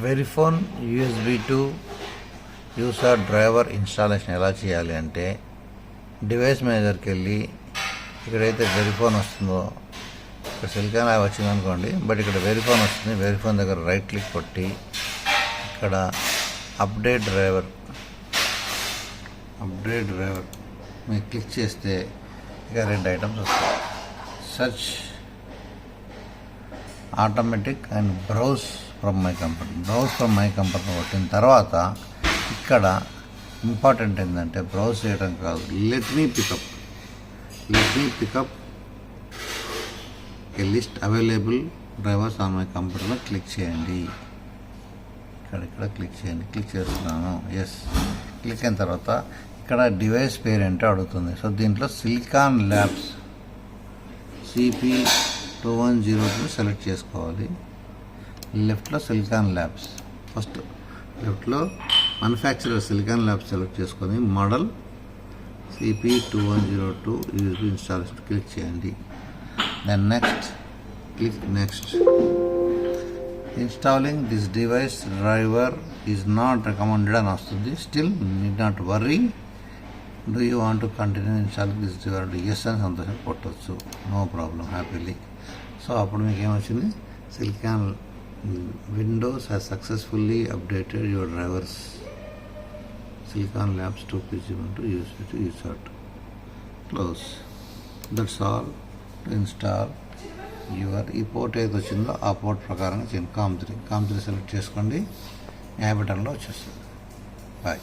వెరిఫోన్ USB to user driver installation ఎలా చేయాలి అంటే, డివైస్ మేనేజర్కి వెళ్ళి ఇక్కడైతే వెరిఫోన్ వస్తుందో, ఇక్కడ సిలికాన్ ల్యాబ్ వచ్చిందనుకోండి, బట్ ఇక్కడ వెరిఫోన్ వస్తుంది. వెరిఫోన్ దగ్గర రైట్ క్లిక్ కొట్టి ఇక్కడ అప్డేట్ డ్రైవర్ మీరు క్లిక్ చేస్తే ఇక 2 ఐటమ్స్ వస్తాయి. Search automatic and browse from my company కొట్టిన తర్వాత ఇక్కడ ఇంపార్టెంట్ ఏంటంటే బ్రౌజ్ చేయడం కాదు, let me pick up a list available drivers on my కంప్యూటర్లో క్లిక్ చేయండి. ఇక్కడ క్లిక్ చేయండి. క్లిక్ చేస్తున్నాను. ఎస్, క్లిక్ అయిన తర్వాత ఇక్కడ డివైస్ పేరు ఏంటో అడుగుతుంది. సో దీంట్లో సిలికాన్ ల్యాబ్స్ CP2102 సెలెక్ట్ చేసుకోవాలి. లెఫ్ట్లో సిలికాన్ ల్యాబ్స్, ఫస్ట్ లెఫ్ట్లో మ్యానుఫ్యాక్చరర్ సిలికాన్ ల్యాబ్స్ సెలెక్ట్ చేసుకొని model CP2102 USB installation click చేయండి. Then next installing this device driver is not recommended అని వస్తుంది. Still need not worry, do you want to continue installing this driver? Yes అని సంతోషం కొట్టవచ్చు, no problem, happily. So అప్పుడు మీకు ఏమొచ్చింది, silicon windows has successfully updated your drivers silicon labs 2PC1 USB to USART. Close. That's all to install your. ఈ port ఏది వచ్చిందో ఆ పోర్ట్ ప్రకారంగా చేయండి. కామ్ 3 సెలెక్ట్ చేసుకోండి. బటన్లో వచ్చేస్తుంది. బాయ్.